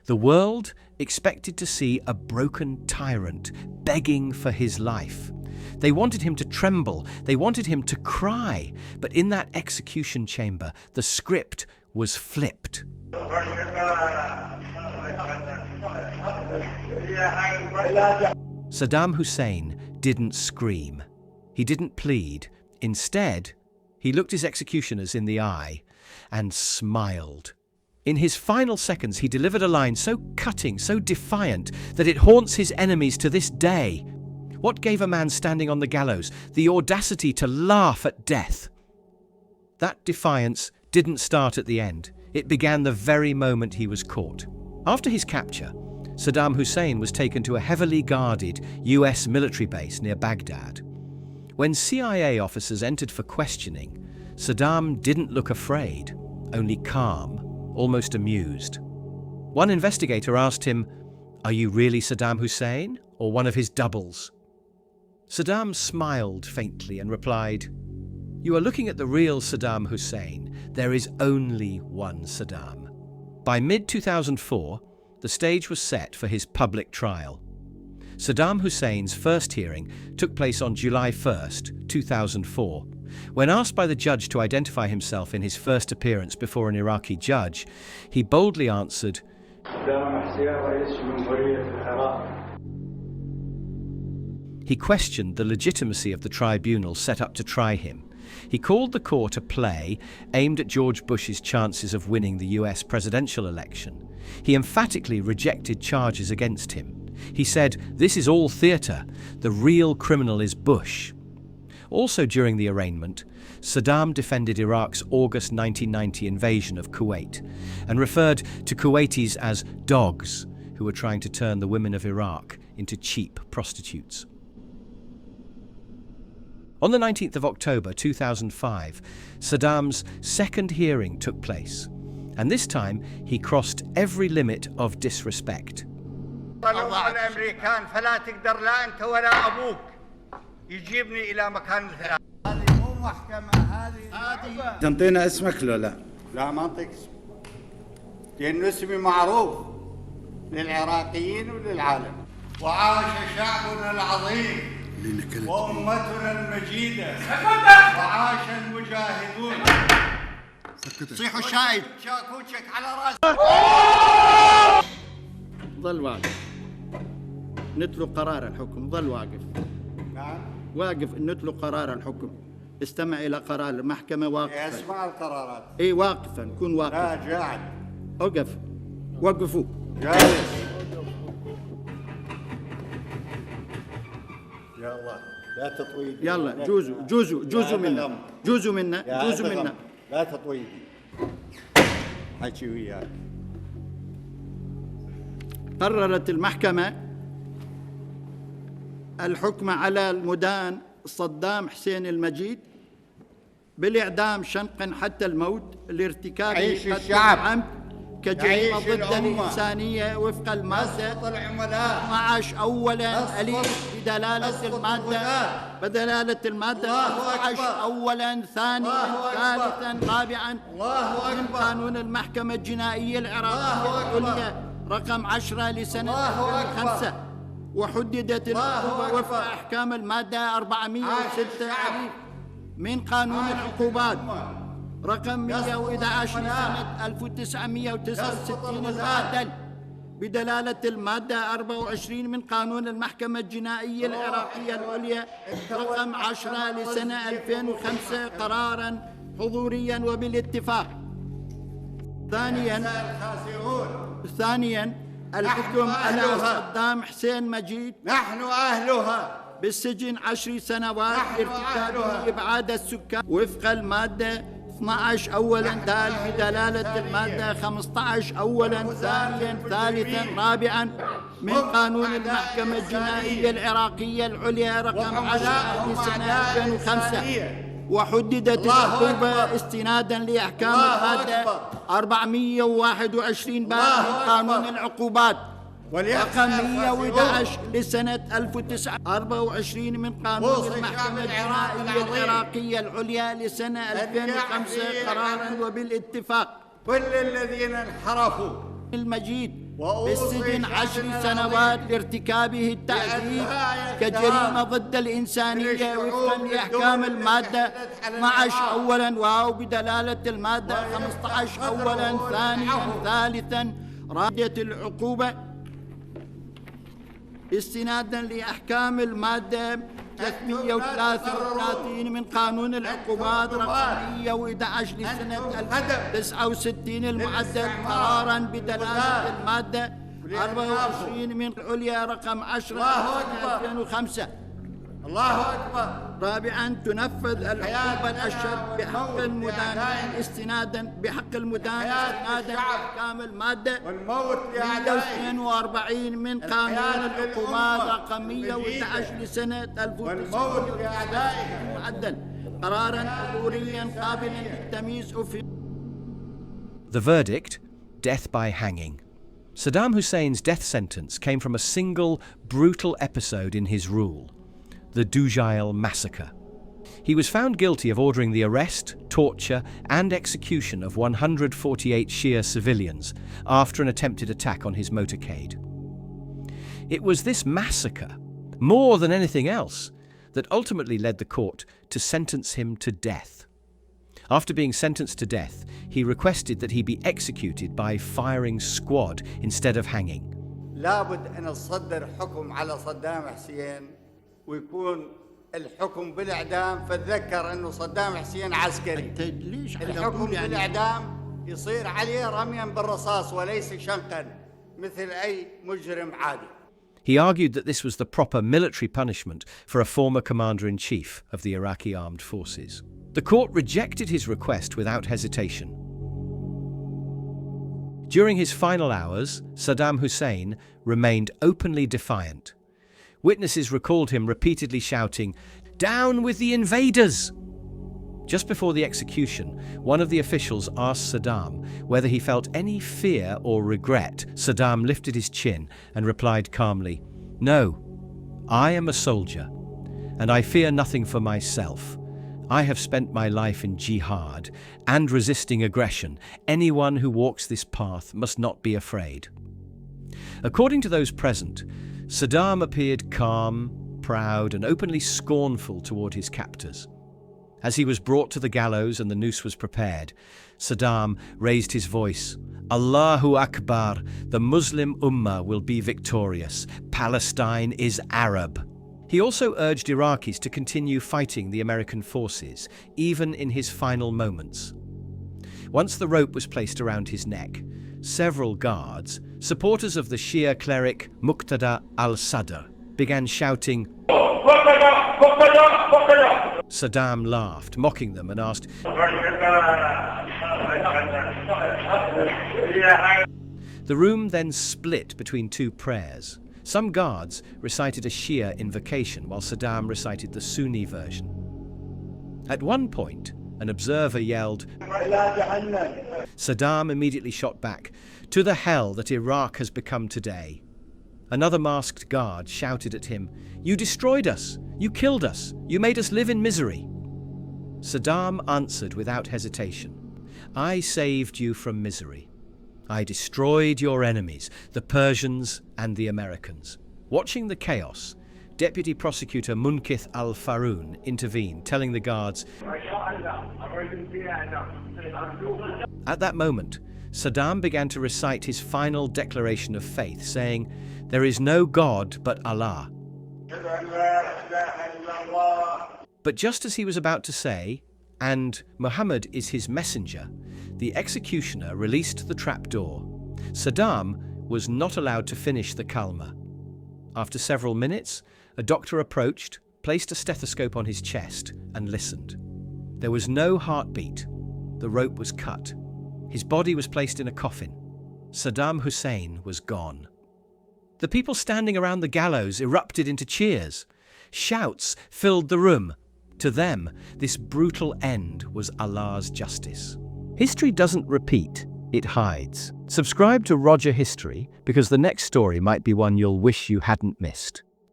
The world expected to see a broken tyrant begging for his life. They wanted him to tremble, they wanted him to cry, but in that execution chamber, the script was flipped. Saddam Hussein didn't scream. He didn't plead. Instead, he looked his executioners in the eye and smiled. In his final seconds, he delivered a line so cutting, so defiant, that it haunts his enemies to this day. What gave a man standing on the gallows the audacity to laugh at death? That defiance didn't start at the end. It began the very moment he was caught. After his capture, Saddam Hussein was taken to a heavily guarded US military base near Baghdad. When CIA officers entered for questioning, Saddam didn't look afraid, only calm, almost amused. One investigator asked him, "Are you really Saddam Hussein or one of his doubles?" Saddam smiled faintly and replied, "You are looking at the real Saddam Hussein. There is only one Saddam." By mid-2004, the stage was set for his public trial. Saddam Hussein's first hearing took place on July 1st, 2004. When asked by the judge to identify himself in his first appearance before an Iraqi judge, he boldly answered, He questioned the legitimacy of the tribunal set up to try him. He called the court a play aimed at George Bush's chances of winning the US presidential election. He emphatically rejected charges against him. He said, "This is all theatre. The real criminal is Bush." Also during the arraignment, Saddam defended Iraq's August 1990 invasion of Kuwait and referred to Kuwaitis as dogs who were trying to turn the women of Iraq into cheap prostitutes. On the 19th of October 2005, Saddam's second hearing took place, and this time he crossed every limit of disrespect. الامريكان فلا تقدر لا انت ولا ابوك يجيبني الى مكان الثلاث. هذه مو محكمه هذه تنطينا اسمك لو لا؟ لا ما انطيك اسم. لأن اسمي معروف للعراقيين وللعالم. وعاش شعبنا العظيم وامتنا المجيده وعاش المجاهدون. صيحوا الشاهد شاكوتشك على راسك. ظل واقف نتلو قرار الحكم. ظل واقف. نعم واقف نتلو قرار الحكم. استمع الى قرار المحكمه. واقفا. اسمع القرارات. اي واقفا. كن واقف. لا قاعد. اوقف. وقفوا. جالس. يا الله لا تطويل. يلا جوزوا منا. جوزوا منا. لا تطويل. حكي وياك. قررت المحكمة الحكم على المدان صدام حسين المجيد بالإعدام شنقا حتى الموت لارتكاب قتل عمد كجريمة ضد الإنسانية وفق المادة 12 أولاً أليف بدلالة المادة 12 أولاً ثانياً ثالثاً رابعاً من قانون المحكمة الجنائية العراقية العليا رقم 10 لسنة 2005 وحددت العقوبة وفق أحكام المادة 406 أليف من قانون العقوبات رقم 111 لسنة 1969 العادل بدلالة المادة 24 من قانون المحكمة الجنائية العراقية العليا رقم 10 لسنة 2005 قراراً حضورياً وبالاتفاق. ثانياً الحكم على صدام حسين مجيد نحن أهلها بالسجن 10 سنوات لارتكاب إبعاد السكان وفق المادة 12 أولاً دال بدلالة المادة 15 أولاً ثانياً ثالثاً رابعاً من قانون المحكمة الجنائية العراقية العليا رقم 10 لسنة 2005 وحددت العقوبة استناداً لأحكام المادة 421 من قانون العقوبات رقم 111 لسنة 1924 من قانون المحكمة الجنائية العراقية العليا لسنة 2005 قرارا وبالاتفاق كل الذين انحرفوا المجيد بالسجن 10 سنوات لارتكابه التعذيب كجريمة ضد الإنسانية وفقا لأحكام المادة 12 أولا واو بدلالة المادة 15 أولا ثانيا ثالثا رادية العقوبة استنادا لأحكام المادة 333 من قانون العقوبات رقم 111 لسنة 1969 المعدل قرارا بدلالة المادة 24 من العليا رقم 10 2005. الله أكبر. رابعا تنفذ العقوبة الأشد بحق المدان استنادا لأحكام المادة 142 من قانون العقوبات رقم 111 لسنة 1990 المعدل قرارا حضوريا قابلا للتمييز The verdict, death by hanging. Saddam Hussein's death sentence came from a single brutal episode in his rule, the Dujail massacre. He was found guilty of ordering the arrest, torture, and execution of 148 Shia civilians after an attempted attack on his motorcade. It was this massacre, more than anything else, that ultimately led the court to sentence him to death. After being sentenced to death, he requested that he be executed by firing squad instead of hanging. لابد أن نصدر حكم على صدام حسين ويكون الحكم بالإعدام. فتذكر أنه صدام حسين عسكري. الحكم بالإعدام يصير عليه رميا بالرصاص وليس شنقا مثل أي مجرم عادي. He argued that this was the proper military punishment for a former commander-in-chief of the Iraqi armed forces. The court rejected his request without hesitation. During his final hours, Saddam Hussein remained openly defiant. Witnesses recalled him repeatedly shouting, "Down with the invaders!" Just before the execution, one of the officials asked Saddam whether he felt any fear or regret. Saddam lifted his chin and replied calmly, "No, I am a soldier, and I fear nothing for myself. I have spent my life in jihad and resisting aggression. Anyone who walks this path must not be afraid." According to those present, Saddam appeared calm, proud, and openly scornful toward his captors. As he was brought to the gallows and the noose was prepared, Saddam raised his voice, "Allahu Akbar, the Muslim Ummah will be victorious. Palestine is Arab." He also urged Iraqis to continue fighting the American forces, even in his final moments. Once the rope was placed around his neck, several guards, supporters of the Shia cleric Muqtada al-Sadr, began shouting, Saddam laughed, mocking them, and asked, The room then split between two prayers. Some guards recited a Shia invocation while Saddam recited the Sunni version. At one point, an observer yelled, Saddam immediately shot back, "To the hell that Iraq has become today." Another masked guard shouted at him, "You destroyed us! You killed us! You made us live in misery!" Saddam answered without hesitation, "I saved you from misery. I destroyed your enemies, the Persians and the Americans." Watching the chaos, Deputy Prosecutor Munkith al-Faroun intervened, telling the guards, At that moment, Saddam began to recite his final declaration of faith, saying, "There is no God but Allah." But just as he was about to say, "And Muhammad is his messenger," the executioner released the trapdoor. Saddam was not allowed to finish the kalma. After several minutes, a doctor approached, placed a stethoscope on his chest, and listened. There was no heartbeat. The rope was cut. His body was placed in a coffin. Saddam Hussein was gone. The people standing around the gallows erupted into cheers. Shouts filled the room. To them, this brutal end was Allah's justice. History doesn't repeat, it hides. Subscribe to Roger History because the next story might be one you'll wish you hadn't missed.